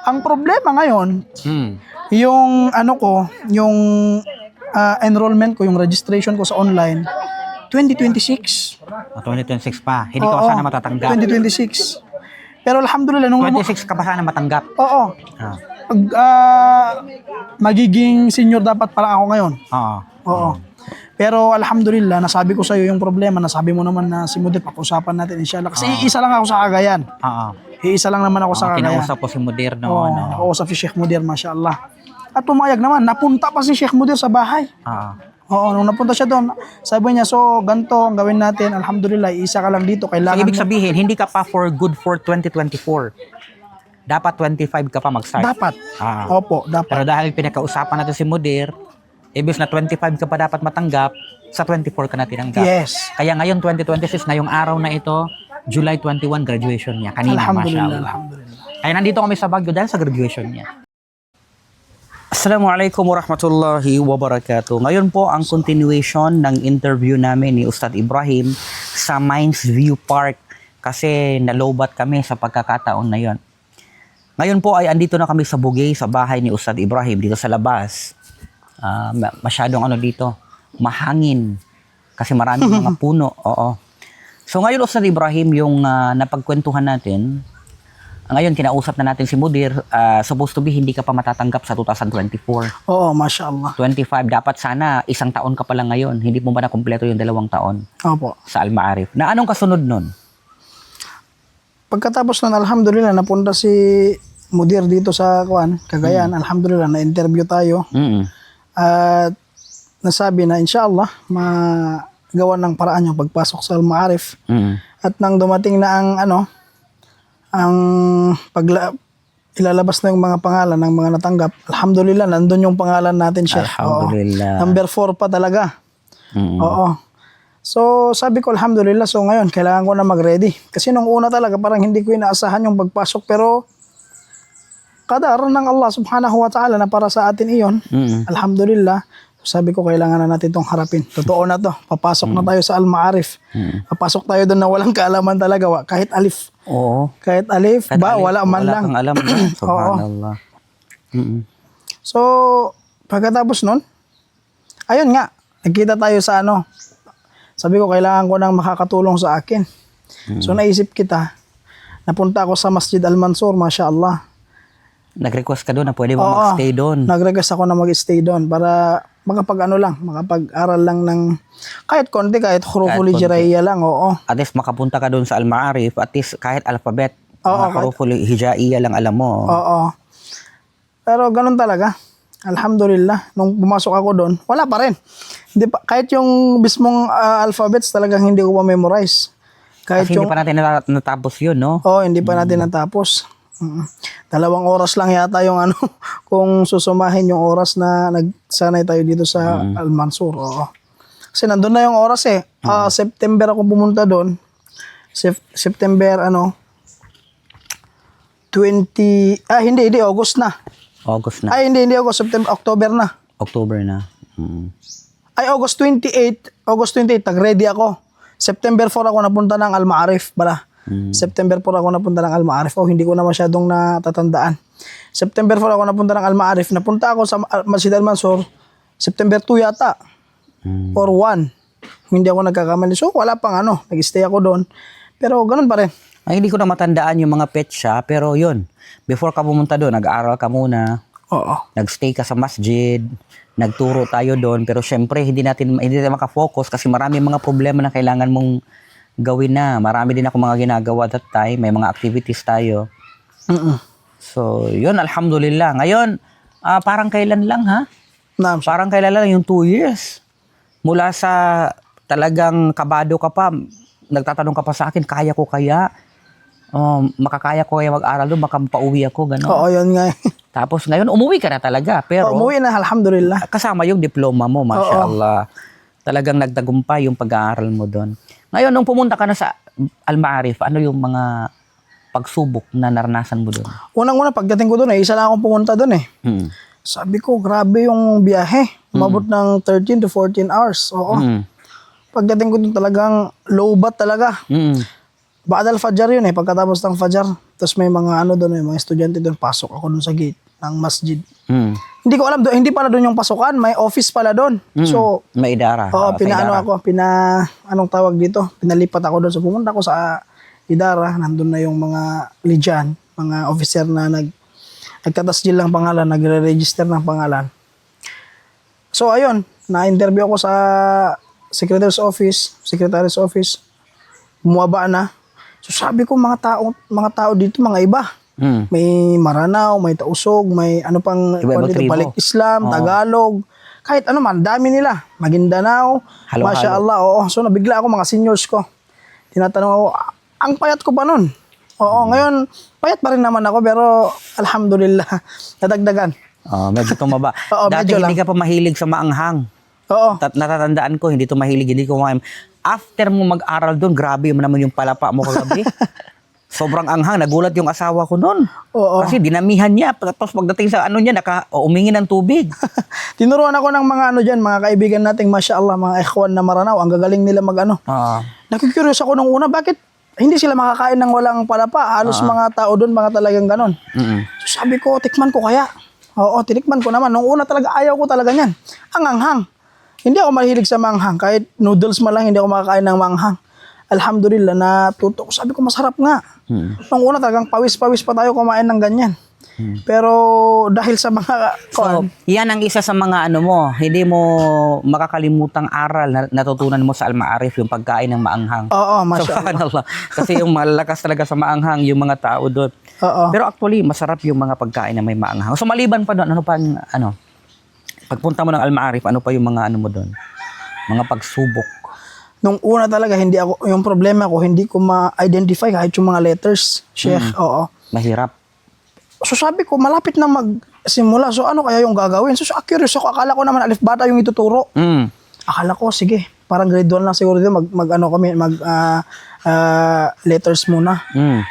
Ang problema ngayon, yung yung enrollment ko, yung registration ko sa online, 2026. 2026 pa. Hindi ka pa sana matatanggap. 2026. Pero alhamdulillah, nung 26 ka pa sana matanggap. Oo. Magiging senior dapat pala ako ngayon. Oo. Pero alhamdulillah, nasabi ko sa iyo yung problema, nasabi mo naman na si Mudir, pag-usapan natin inshallah. Kasi iisa lang ako sa Cagayan. Iisa lang naman ako sa Cagayan. Kinausap ko si Mudir Nakausap si Sheikh Mudir, mashallah. At pumayag naman, napunta pa si Sheikh Mudir sa bahay. Oo, nung napunta siya doon, sabi niya, so ganito ang gawin natin, alhamdulillah, isa ka lang dito, kailangan so, ibig sabihin, hindi ka pa for good for 2024. Dapat 25 ka pa mag-start. Dapat. Opo, dapat. Pero dahil pinakausapan natin si Mudir, ibig na 25 ka pa dapat matanggap, sa 24 ka na tinanggap. Yes. Kaya ngayon 2026, ngayong araw na ito, July 21 graduation niya. Kanina, alhamdulillah, mashallah. alhamdulillah. Kaya nandito kami sa Baguio dahil sa graduation niya. Assalamualaikum warahmatullahi wabarakatuh. Ngayon po ang continuation ng interview namin ni Ustad Ibrahim sa Mines View Park kasi nalobat kami sa pagkakataon na yon. Ngayon po ay andito na kami sa Bugay, sa bahay ni Ustad Ibrahim dito sa labas. Masyadong dito, mahangin kasi maraming mga puno. Oo. So ngayon Ustad Ibrahim, yung napagkwentuhan natin, ngayon kinausap na natin si Mudir, supposed to be hindi ka pa matatanggap sa 2024. Oo, mashallah. 25, dapat sana isang taon ka pa lang ngayon. Hindi mo ba na kumpleto yung 2 taon? Opo. Sa Al-Ma'arif. Na anong kasunod nun? Pagkatapos nun, alhamdulillah, napunta si Mudir dito sa Cagayan. Alhamdulillah, na-interview tayo. At nasabi na inshallah, magawa ng paraan yung pagpasok sa Al-Ma'arif. At nang dumating na ang ilalabas na yung mga pangalan ng mga natanggap, alhamdulillah, nandun yung pangalan natin siya. Alhamdulillah. Number 4 pa talaga. Oo. So, sabi ko, alhamdulillah, so ngayon, kailangan ko na mag-ready. Kasi nung una talaga, parang hindi ko inaasahan yung pagpasok, pero kadar ng Allah subhanahu wa ta'ala na para sa atin iyon, alhamdulillah, sabi ko, kailangan na natin itong harapin. Totoo na to. Papasok na tayo sa Al-Ma'arif. Papasok tayo doon na walang kaalaman talaga. Kahit alif. Oo. Kahit alif, wala man lang. Wala kang alam. Subhanallah. So, pagkatapos nun, ayun nga, nagkita tayo sa sabi ko, kailangan ko nang makakatulong sa akin. So, naisip kita, napunta ako sa Masjid Al-Mansur, mashallah. Nag-request ka doon na pwede mo mag-stay doon. Nag-request ako na mag-stay doon para makapag-aral lang ng kahit konti, kahit huruful hijaiya lang, oo. At least makapunta ka doon sa Al-Ma'arif, at least kahit alphabet, mga huruful hijaiya lang alam mo. Oo. Pero ganun talaga. Alhamdulillah, nung pumasok ako doon, wala pa rin. Hindi pa, kahit yung mismong alphabets talagang hindi ko pa memorize. Kahit kasi hindi pa natin natapos yun, no? Oo, hindi pa natin natapos. 2 oras lang yata yung kung susumahin yung oras na nagsanay tayo dito sa Al-Mansur. Oo. Kasi nandun na yung oras eh. September ako pumunta doon. September 20 hindi August na. August na. Ay hindi August, September, October na. October na. Ay August 28 nag-ready ako. September 4 ako napunta ng Al-Ma'arif pala. September 4 ako napunta ng Al-Ma'arif. Hindi ko na masyadong natatandaan. September 4 ako napunta ng Al-Ma'arif. Napunta ako sa Masjid Al-Mansur September 2 yata. Or 1. Hindi ako nagkakamali. So wala pang nag-stay ako doon. Pero ganun pa rin. Ay, hindi ko na matandaan yung mga petsa, pero yun. Before ka pumunta doon, nag-aaral ka muna. Oo. Nagstay ka sa masjid, nagturo tayo doon, pero syempre hindi tayo makafocus kasi marami mga problema na kailangan mong gawin na. Marami din ako mga ginagawa that time, may mga activities tayo. So, yun, alhamdulillah. Ngayon, parang kailan lang ha? Naam, Sheikh. Parang kailan lang yung 2 years. Mula sa talagang kabado ka pa, nagtatanong ka pa sa akin, kaya ko kaya? Makakaya ko kaya mag-aral doon, makapauwi ako, gano'n. Oo, yun nga. Tapos ngayon, umuwi ka na talaga. Pero Umuwi na, alhamdulillah. kasama yung diploma mo, mashallah. Talagang nagtagumpay yung pag-aaral mo doon. Ngayon, nung pumunta ka na sa Al-Ma'arif, ano yung mga pagsubok na naranasan mo doon? Unang-una, pagdating ko doon, isa lang akong pumunta doon eh. Sabi ko, grabe yung biyahe. Umabot ng 13 to 14 hours. Oo. Pagdating ko doon talagang lowbat talaga. Ba'ad al-Fajr yun eh, pagkatapos ng Fajr. Tapos may mga doon, may mga estudyante doon, pasok ako doon sa gate ng masjid. Hindi ko alam, hindi pala doon yung pasukan, may office pala doon. So, may idara. oo, Sa idara. anong tawag dito? Pinalipat ako doon. So, pumunta ako sa idara, nandun na yung mga lidyan, mga officer na nagtatasjil ng pangalan, nagre-register ng pangalan. So, ayun, na-interview ako sa secretary's office, bumaba na. So, sabi ko, mga tao dito, mga iba. May Maranao, may Tausog, may ano pang Iba-ibang dito, tribo. Balik Islam, Tagalog, kahit ano man, dami nila. Maguindanao, Halo-halo. Masya Allah, oo. So nabigla ako mga seniors ko. Tinatanong ako, ang payat ko pa nun. Oo, ngayon, payat pa rin naman ako, pero alhamdulillah, nadagdagan. Medyo tumaba. Oo, Dati medyo hindi ka pa mahilig sa maanghang. Oo, Natatandaan ko, hindi hindi ko kumain. After mo mag-aral doon, grabe mo naman yung palapa mo kagabi. Sobrang anghang, nagulat yung asawa ko noon. oo. Kasi dinamihan niya, tapos pagdating sa niya, umingi ng tubig. Tinuruan ako ng mga dyan, mga kaibigan nating Masya Allah, mga ikhwan na Maranao, ang gagaling nila Nakikurious ako nung una, bakit hindi sila makakain ng walang palapa? Halos mga tao doon, mga talagang ganon. So sabi ko, tikman ko kaya. Oo, tinikman ko naman. Nung una talaga, ayaw ko talaga niyan. Ang anghang. Hindi ako mahilig sa manghang. Kahit noodles man lang, hindi ako makakain ng manghang. Alhamdulillah, natuto ko. Sabi ko, masarap nga. Nung una talagang pawis-pawis pa tayo kumain ng ganyan. Pero dahil sa mga... So, yan ang isa sa mga hindi mo makakalimutang aral na natutunan mo sa Al-Ma'arif, yung pagkain ng maanghang. Oo, Masya Allah. Subhanallah. Kasi yung malakas talaga sa maanghang, yung mga tao doon. Oo. Pero actually, masarap yung mga pagkain na may maanghang. So, maliban pa doon, pagpunta mo ng Al-Ma'arif, ano pa yung mga mo doon? Mga pagsubok. Nung una talaga, yung problema ko, hindi ko ma-identify kahit yung mga letters, Sheikh. Oo. Mahirap. So sabi ko, malapit na magsimula. So ano kaya yung gagawin? So curious ako. Akala ko naman alif bata yung ituturo. Akala ko, sige, parang grade 1 lang siguro dito. Letters muna.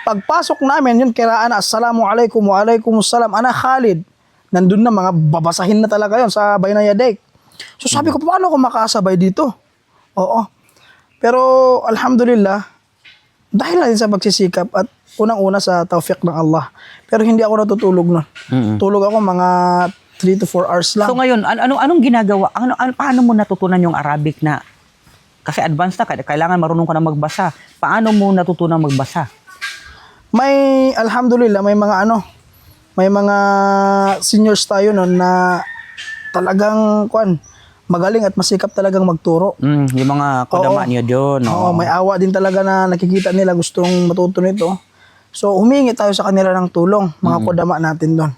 Pagpasok namin, yun kiraan, assalamualaikum wa alaikumussalam, ana Khalid. Nandun na, mga babasahin na talaga yun sa Baynayadek. So sabi ko, paano ako makasabay dito? Oo. Pero alhamdulillah, dahil na din sa pagsisikap at unang-una sa tawfiq ng Allah. Pero hindi ako natutulog nun. Tulog ako mga 3 to 4 hours lang. So ngayon, anong ginagawa? Paano mo natutunan yung Arabic na? Kasi advanced na, kailangan marunong ka na magbasa. Paano mo natutunan magbasa? Alhamdulillah, may mga seniors tayo nun na talagang magaling at masikap talagang magturo. Yung mga kodama niyo doon. Oo, may awa din talaga na nakikita nila gustong matuto nito. So, humingi tayo sa kanila ng tulong, mga kodama natin doon.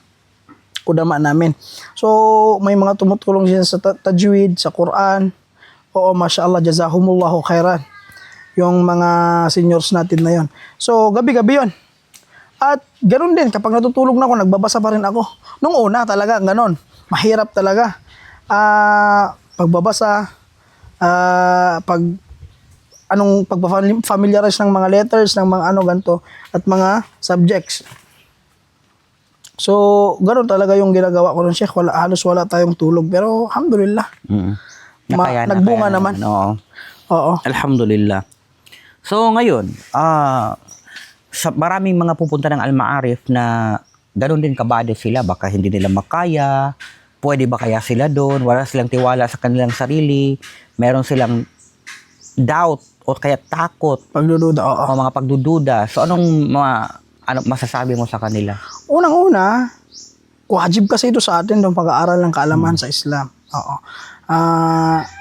Kodama namin. So, may mga tumutulong siya sa tajwid, sa Quran. Oo, Masya Allah, jazahumullahu khairan. Yung mga seniors natin na yon. So, gabi-gabi yon. At ganoon din, kapag natutulog na ako, nagbabasa pa rin ako. Nung una talaga, ganoon. Mahirap talaga. Pagbabasa, pag-familiarize ng mga letters, ng mga ganito, at mga subjects. So, ganoon talaga yung ginagawa ko ng Sheikh. Halos wala tayong tulog. Pero, alhamdulillah. Nagbunga naman. Oo. Alhamdulillah. So, ngayon, sa maraming mga pupunta ng Al-Ma'arif na ganoon din kabado sila. Baka hindi nila makaya. Pwede ba kaya sila doon? Wala silang tiwala sa kanilang sarili. Meron silang doubt o kaya takot. Pagdududa, oo. O mga pagdududa. So, anong masasabi mo sa kanila? Unang-una, wajib kasi ito sa atin ng pag-aaral ng kaalaman sa Islam. Oo.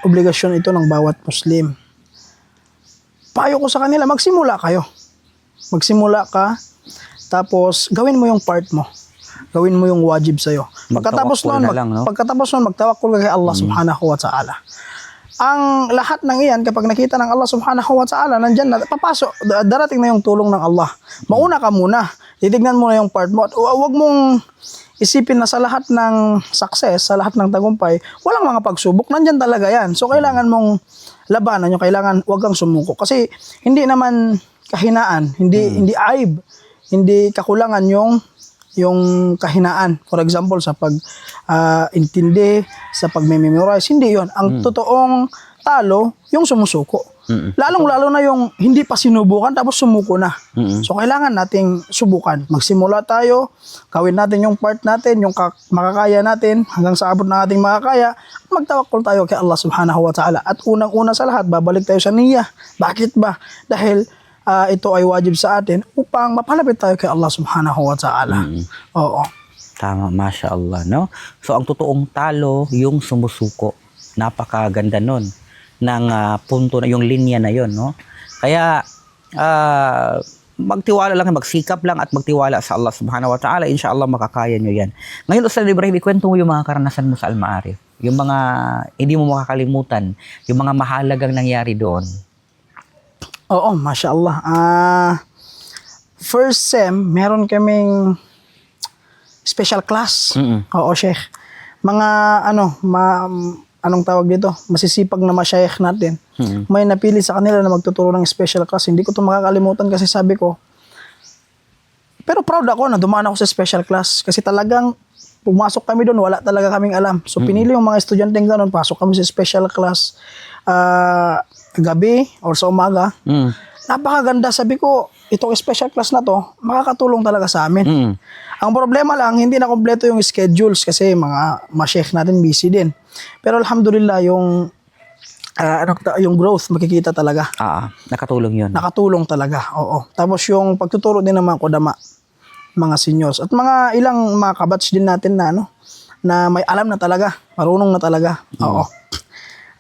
Obligasyon ito ng bawat Muslim. Payo ko sa kanila, magsimula kayo. Magsimula ka, tapos gawin mo yung part mo. Gawin mo yung wajib sa'yo. Pagkatapos Magtawakkul na lang, no? magtawakkul ka kay Allah subhanahu wa ta'ala. Ang lahat ng iyan, kapag nakita ng Allah subhanahu wa ta'ala, nandyan na, papasok, darating na yung tulong ng Allah. Mauna ka muna. Titignan mo na yung part mo. At huwag mong isipin na sa lahat ng success, sa lahat ng tagumpay, walang mga pagsubok. Nandyan talaga yan. So, kailangan mong labanan yung kailangan, huwag kang sumuko. Kasi, hindi naman kahinaan, hindi aib, hindi kakulangan yung kahinaan. For example, sa intindi, sa pag-memorize, hindi yon. Ang totoong talo, yung sumusuko. Lalong-lalo na yung hindi pa sinubukan, tapos sumuko na. So, kailangan nating subukan. Magsimula tayo, gawin natin yung part natin, yung makakaya natin, hanggang sa abot ng ating makakaya, at magtawakkul tayo kay Allah subhanahu wa ta'ala. At unang-una sa lahat, babalik tayo sa niyya. Bakit ba? Dahil ito ay wajib sa atin upang mapalapit tayo kay Allah subhanahu wa ta'ala. Oo. Tama, Masya Allah, no? So, ang totoong talo, yung sumusuko. Napakaganda nun ng punto na yung linya na yon, no? Kaya, magtiwala lang, magsikap lang at magtiwala sa Allah subhanahu wa ta'ala. Inshallah, makakaya nyo yan. Ngayon, Ustaz Ibrahim, ikwento mo yung mga karanasan mo sa Al-Ma'arif. Yung mga hindi mo makakalimutan. Yung mga mahalagang nangyari doon. Oo, Masya Allah. First sem, meron kaming special class. Oo, Sheikh. Mga anong tawag dito? Masisipag na masyayikh natin. May napili sa kanila na magtuturo ng special class. Hindi ko ito makakalimutan kasi sabi ko, pero proud ako na dumaan ako sa special class kasi talagang pumasok kami doon, wala talaga kaming alam. So pinili yung mga estudyante doon, pasok kami sa special class gabi or sa umaga. Napakaganda. Sabi ko, itong special class na to, makakatulong talaga sa amin. Ang problema lang, hindi na kompleto yung schedules kasi mga ma-sheikh natin busy din. Pero alhamdulillah, yung growth, makikita talaga. Nakatulong yun. Nakatulong talaga, oo. Tapos yung pagtuturo din naman ko dama, mga seniors. At mga ilang mga kabatch din natin na, na may alam na talaga, marunong na talaga. Oo.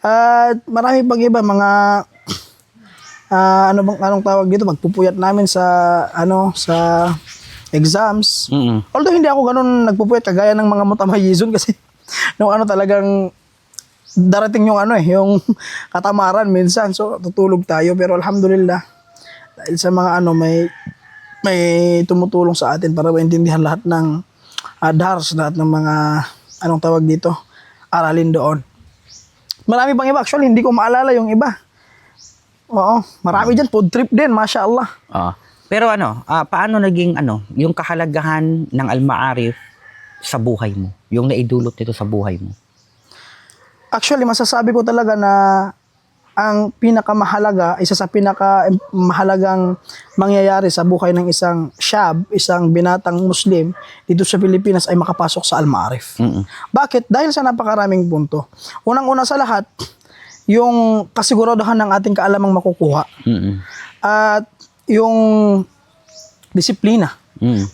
At marami pang iba, mga anong tawag dito, magpupuyat namin sa sa exams. Although hindi ako ganun nagpupuyat kagaya ng mga mutamayizon kasi nung talagang darating yung yung katamaran minsan, so tutulog tayo, pero alhamdulillah dahil sa mga may tumutulong sa atin para maintindihan lahat ng dars, lahat ng mga anong tawag dito, aralin doon. Marami pang iba, actually hindi ko maalala yung iba. Oo, marami dyan, food trip din, Masya Allah. Pero paano naging yung kahalagahan ng Al-Ma'arif sa buhay mo? Yung naidulot nito sa buhay mo? Actually, masasabi ko talaga na ang pinakamahalaga, isa sa pinakamahalagang mangyayari sa buhay ng isang syab, isang binatang Muslim dito sa Pilipinas ay makapasok sa Al-Ma'arif. Bakit? Dahil sa napakaraming punto. Unang-una sa lahat, yung kasiguraduhan ng ating kaalamang makukuha. At yung disiplina.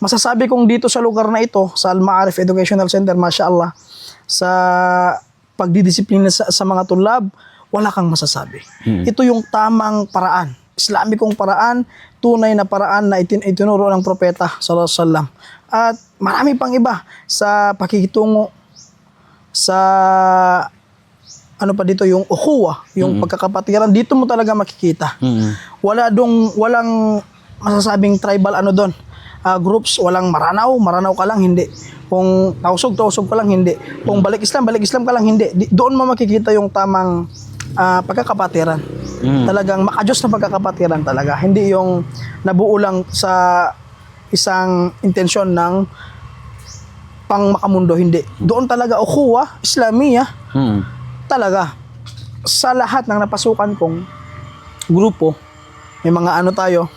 Masasabi kong dito sa lugar na ito, sa Al-Ma'arif Educational Center, Masya Allah, sa pagdidisiplina sa mga tulab, wala kang masasabi. Ito yung tamang paraan. Islamikong paraan, tunay na paraan na itinuro ng propeta sallallahu alaihi wasallam. At marami pang iba sa pakikitungo sa yung ukhuwah, yung pagkakapatiran, dito mo talaga makikita. Walang masasabing tribal doon. Groups, walang maranaw ka lang, hindi. Kung tausog ka lang, hindi. Kung balik Islam ka lang, hindi. Doon mo makikita yung tamang pagkakapatiran. Talagang makajos na pagkakapatiran talaga. Hindi yung nabuo lang sa isang intensyon ng pang makamundo, hindi. Doon talaga ukhuwah, Islamiyah, talaga. Sa lahat ng napasukan kong grupo, may mga tayo,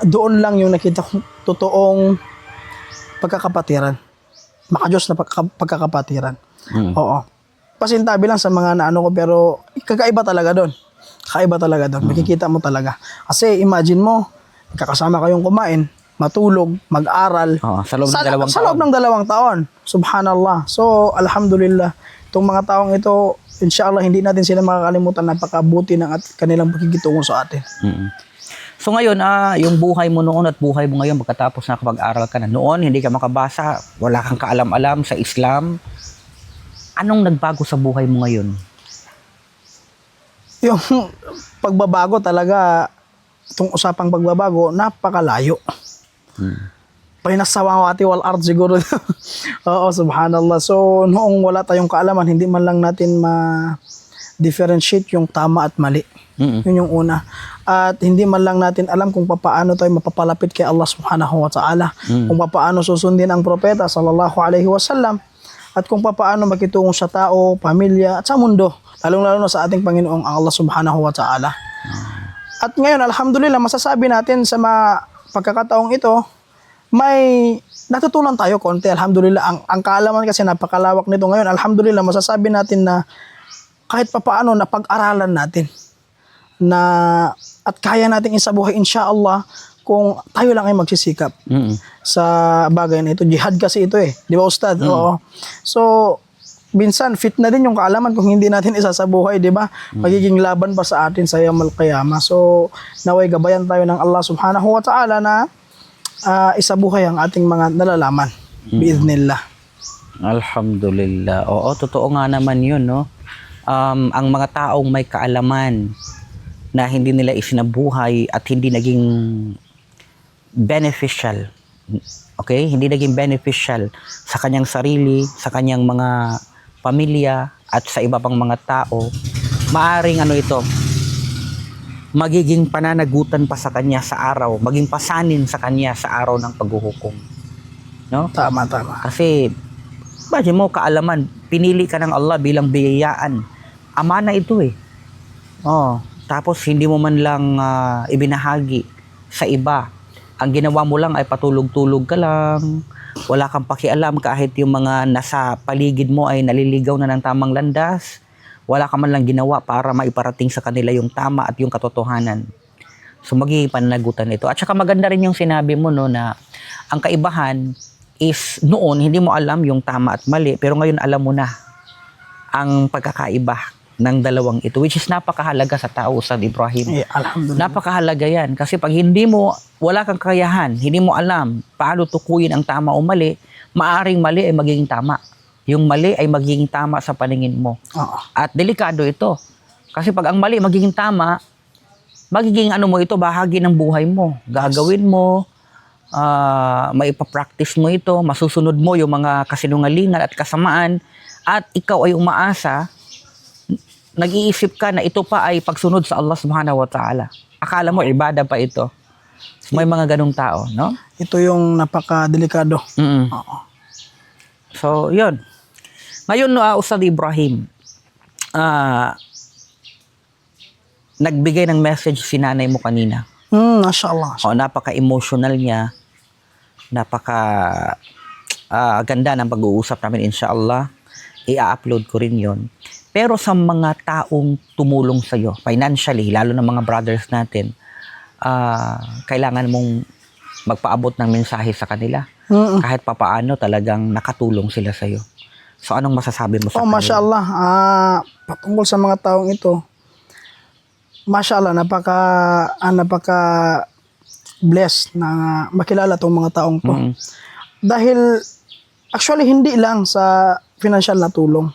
doon lang yung nakita kong totoong pagkakapatiran. Makajos na pagkakapatiran. Oo. Pasintabi lang sa mga ko, pero kakaiba talaga doon. Kakaiba talaga doon. Makikita mo talaga. Kasi imagine mo, kakasama kayong kumain, matulog, mag-aral. Sa loob ng dalawang Sa loob ng 2 taon. Subhanallah. So, alhamdulillah. Itong mga taong ito, inshallah, hindi natin sila makakalimutan. Napakabuti ng kanilang pakikitungo sa atin. So ngayon, yung buhay mo noon at buhay mo ngayon, pagkatapos nakapag-aral ka na noon, hindi ka makabasa, wala kang kaalam-alam sa Islam. Anong nagbago sa buhay mo ngayon? Yung pagbabago talaga, itong usapang pagbabago, napakalayo. Painasawati wal art siguro. Oo, subhanallah. So, noong wala tayong kaalaman, hindi man lang natin ma-differentiate yung tama at mali. Yun yung una. At hindi man lang natin alam kung paano tayo mapapalapit kay Allah subhanahu wa ta'ala. Kung paano susundin ang propeta sallallahu alaihi wasallam. At kung paano makitungo sa tao, pamilya, at sa mundo. Lalong-lalo na sa ating Panginoong Allah subhanahu wa ta'ala. At ngayon, alhamdulillah, masasabi natin sa pagkakataong ito, may natutunan tayo konti. Alhamdulillah, ang kaalaman kasi napakalawak nito ngayon. Alhamdulillah, masasabi natin na kahit papaano na pag-aralan natin at kaya nating isabuhay insyaAllah kung tayo lang ay magsisikap sa bagay na ito. Jihad kasi ito eh. Di ba, Ustad? Oo. So, minsan fit na din yung kaalaman kung hindi natin isasabuhay, di ba? Magiging laban pa sa atin sa yaumul qiyamah. So, naway gabayan tayo ng Allah subhanahu wa ta'ala na isabuhay ang ating mga nalalaman. Biiznillah. Alhamdulillah. Oo, totoo nga naman yun, no? Ang mga taong may kaalaman na hindi nila isinabuhay at hindi naging beneficial, okay? Hindi naging beneficial sa kanyang sarili, sa kanyang mga pamilya, at sa iba pang mga tao, maaring magiging pananagutan pa sa kanya sa araw, maging pasanin sa kanya sa araw ng paghuhukom. No? Tama. Kasi, imagine mo, kaalaman, pinili ka ng Allah bilang biyayaan. Amana ito eh. Tapos, hindi mo man lang ibinahagi sa iba. Ang ginawa mo lang ay patulog-tulog ka lang, wala kang pakialam kahit yung mga nasa paligid mo ay naliligaw na ng tamang landas. Wala ka man lang ginawa para maiparating sa kanila yung tama at yung katotohanan. So magiging pananagutan ito. At saka maganda rin yung sinabi mo, no, na ang kaibahan is noon hindi mo alam yung tama at mali, pero ngayon alam mo na ang pagkakaiba ng dalawang ito, which is napakahalaga sa tao, Ustad Ibrahim. Alhamdulillah. Napakahalaga yan. Kasi pag wala kang kakayahan, hindi mo alam paano tukuyin ang tama o mali, maaring mali ay magiging tama. Yung mali ay magiging tama sa paningin mo. At delikado ito. Kasi pag ang mali magiging tama, magiging ito, bahagi ng buhay mo. Gagawin mo, maipapractice mo ito, masusunod mo yung mga kasinungalingan at kasamaan, at ikaw ay umaasa, nag-iisip ka na ito pa ay pagsunod sa Allah subhanahu wa ta'ala. Akala mo, ibada pa ito. May mga ganong tao, no? Ito yung napaka-delikado. So, yun. Ngayon, Ustad Ibrahim, nagbigay ng message si nanay mo kanina. Mashallah. Napaka-emotional niya. Ganda ng pag-uusap namin, inshallah. I-upload ko rin yon. Pero sa mga taong tumulong sa'yo, financially, lalo na mga brothers natin, kailangan mong magpaabot ng mensahe sa kanila. Kahit papaano talagang nakatulong sila sa'yo. So, anong masasabi mo sa kanila? Mashallah. Patungkol sa mga taong ito, mashallah, napaka-blessed na makilala tong mga taong to. Dahil, actually, hindi lang sa financial na tulong.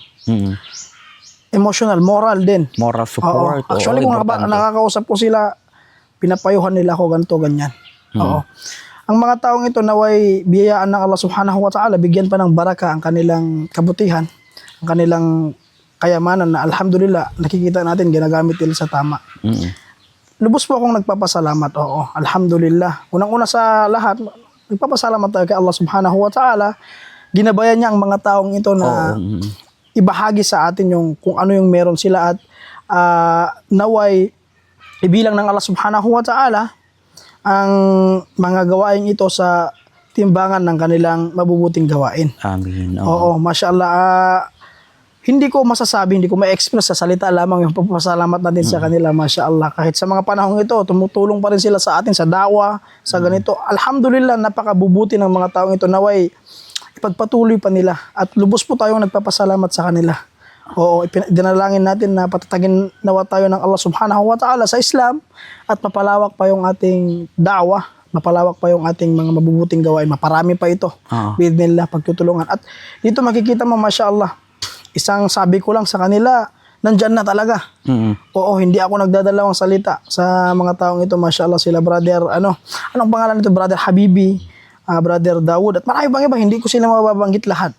Emotional, moral din. Moral support. Actually, kung nakakausap ko sila, pinapayuhan nila ako ganito, ganyan. Ang mga taong ito naway biyayaan ng Allah subhanahu wa ta'ala, bigyan pa ng baraka ang kanilang kabutihan, ang kanilang kayamanan na alhamdulillah, nakikita natin ginagamit nila sa tama. Lubos po akong nagpapasalamat. Alhamdulillah. Unang-una sa lahat, nagpapasalamat tayo kay Allah subhanahu wa ta'ala. Ginabayan niya ang mga taong ito na ibahagi sa atin yung kung ano yung meron sila, at naway ibilang ng Allah subhanahu wa ta'ala ang mga gawain ito sa timbangan ng kanilang mabubuting gawain. Amin. Mashallah. hindi ko masasabi, hindi ko ma-express sa salita lamang yung pagpapasalamat natin sa kanila, Masya Allah. Kahit sa mga panahong ito, tumutulong pa rin sila sa atin sa dawa, sa ganito. Alhamdulillah, napakabubuti ng mga taong ito. Naway, ipagpatuloy pa nila. At lubos po tayong nagpapasalamat sa kanila. Oo, dinalangin natin na patatagin nawa tayo ng Allah subhanahu wa ta'ala sa Islam at mapalawak pa yung ating dawa, mapalawak pa yung ating mga mabubuting gawain. Maparami pa ito. Bidnillah, pagtutulungan. At dito makikita mo, Masya Allah, isang sabi ko lang sa kanila, nandyan na talaga. Oo, hindi ako nagdadalawang salita sa mga taong ito. Masya Allah, sila brother, anong pangalan nito? Brother Habibi, brother Dawood, at marami bang iba, hindi ko sila mababanggit lahat.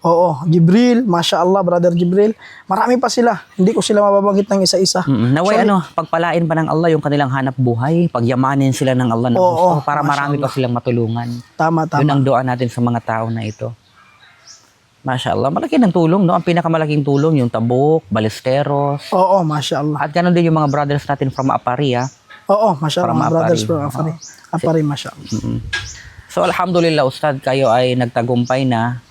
Oo, Jibril, Masya Allah, brother Jibril, marami pa sila, hindi ko sila mababanggit ng isa-isa. Naway pagpalain pa ng Allah yung kanilang hanap buhay, pagyamanin sila ng Allah ng gusto, para marami pa silang matulungan. Tama. Yun ang doa natin sa mga tao na ito. Masya Allah, malaki ng tulong, no? Ang pinakamalaking tulong, yung Tabuk, Ballesteros. Oo, Masya Allah. At ganoon din yung mga brothers natin from Apari, Oo, Masya Allah, mga brothers from Apari. Apari, Masya Allah. So, alhamdulillah, Ustad, kayo ay nagtagumpay na.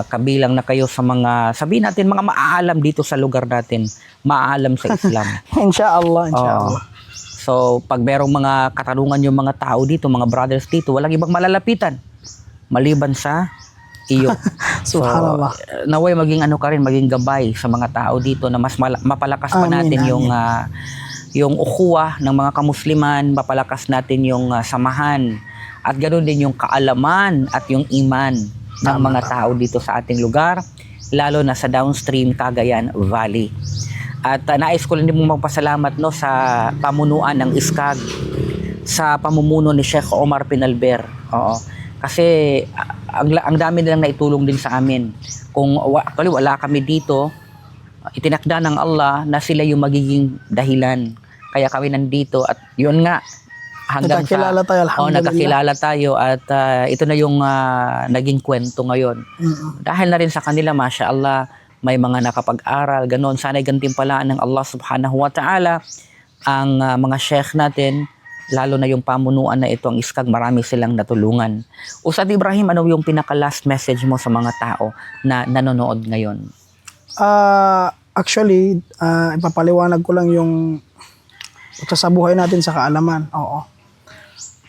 Kabilang na kayo sa mga, sabihin natin, mga maaalam dito sa lugar natin. Maaalam sa Islam. Inshallah, inshallah. So, pag merong mga katanungan yung mga tao dito, mga brothers dito, walang ibang malalapitan. Maliban sa iyo. Subhanallah. So, naway maging maging gabay sa mga tao dito na mas mapalakas pa natin yung ukhuwah ng mga kamusliman, mapalakas natin yung samahan, at ganoon din yung kaalaman at yung iman ng mga tao dito sa ating lugar, lalo na sa downstream Cagayan Valley. At nais ko lang din mong magpasalamat sa pamunuan ng ISCAG, sa pamumuno ni Sheikh Omar Pinalber. Kasi ang dami nilang naitulong din sa amin. Kung actually wala kami dito, itinakda ng Allah na sila yung magiging dahilan. Kaya kami nandito, at yun nga, hanggang nakakilala tayo, alhamdulillah. Nakakilala tayo, at ito na yung naging kwento ngayon. Dahil na rin sa kanila, Masya Allah, may mga nakapag-aral, ganoon. Sana'y gantimpalaan ng Allah subhanahu wa ta'ala ang mga sheikh natin, lalo na yung pamunuan na ito, ang ISCAG, marami silang natulungan. Ustad Ibrahim, ano yung pinaka-last message mo sa mga tao na nanonood ngayon? Actually, ipapaliwanag ko lang yung pagsasabuhay natin sa kaalaman. Oo.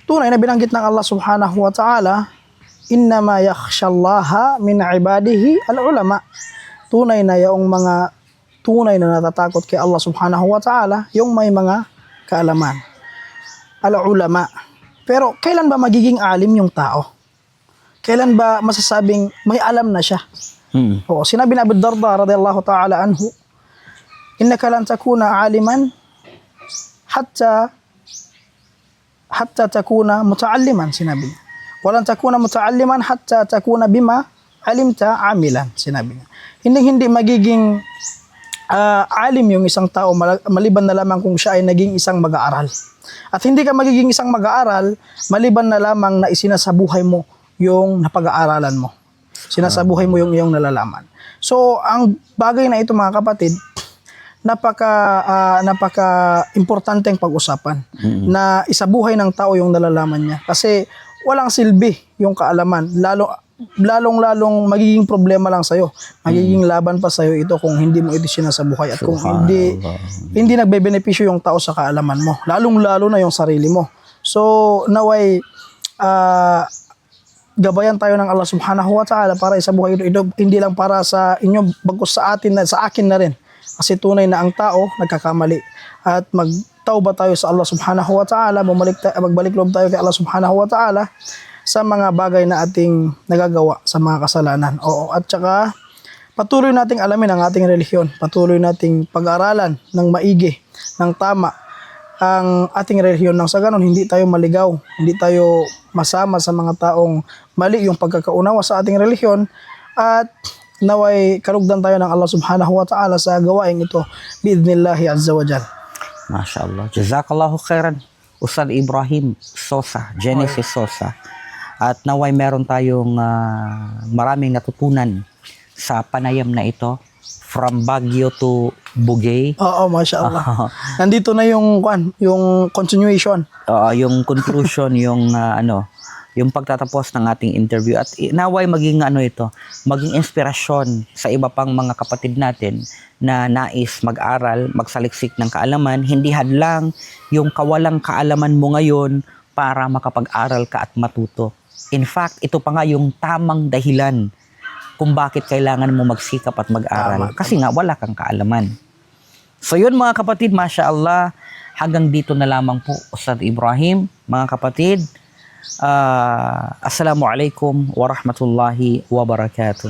Tunay na binanggit ng Allah subhanahu wa ta'ala, innama yakhshallaha min ibadihi al-ulama. Tunay na yung mga tunay na natatakot kay Allah subhanahu wa ta'ala, yung may mga kaalaman. Al-ulama. Pero kailan ba magiging alim yung tao? Kailan ba masasabing may alam na siya? Oo, sinabi ni Abu Darda radhiyallahu ta'ala anhu, innaka lan takuna aliman hatta takuna muta'alliman, sinabi niya. Walan takuna muta'alliman hatta takuna bima alimta amilan, sinabi niya. Hindi magiging alim yung isang tao maliban na lamang kung siya ay naging isang mag-aaral. At hindi ka magiging isang mag-aaral maliban na lamang na isinasabuhay mo yung napag-aaralan mo. Sinasabuhay mo yung iyong nalalaman. So, ang bagay na ito, mga kapatid, napaka-importanteng pag-usapan na isabuhay ng tao yung nalalaman niya. Kasi walang silbi yung kaalaman. Lalong magiging problema lang sa'yo. Magiging laban pa sa'yo ito kung hindi mo ito sinasabuhay. At kung hindi nagbe-benepisyo yung tao sa kaalaman mo. Lalong-lalo na yung sarili mo. So, naway, gabayan tayo ng Allah subhanahu wa ta'ala para isabuhay ito. Ito hindi lang para sa inyo, bagkus sa atin, sa akin na rin. Kasi tunay na ang tao nagkakamali. At magtauba tayo sa Allah subhanahu wa ta'ala, magbalik loob tayo kay Allah subhanahu wa ta'ala sa mga bagay na ating nagagawa sa mga kasalanan. Oo, at saka patuloy nating alamin ang ating relihiyon. Patuloy nating pag-aralan ng maigi, ng tama ang ating relihiyon. Nang sa ganun, hindi tayo maligaw, hindi tayo masama sa mga taong mali yung pagkakaunawa sa ating relihiyon, at naway kalugdan tayo ng Allah subhanahu wa ta'ala sa gawain ito biidhnillahi azza wa jal. Masya Allah. Jazakallahu khairan, Ustad Ibrahim Sosa, Genesis Sosa. At naway meron tayong maraming natutunan sa panayam na ito, from Baguio to Bugay. Oo, Masya Allah. Nandito na yung continuation. Yung conclusion, yung yung pagtatapos ng ating interview at naway maging maging inspirasyon sa iba pang mga kapatid natin na nais mag-aral, magsaliksik ng kaalaman, hindi hadlang yung kawalang kaalaman mo ngayon para makapag-aral ka at matuto. In fact, ito pa nga yung tamang dahilan kung bakit kailangan mo magsikap at mag-aral. Kasi nga wala kang kaalaman. So yun mga kapatid, Masya Allah, hanggang dito na lamang po Ustad Ibrahim, mga kapatid. Assalamualaikum warahmatullahi wabarakatuh.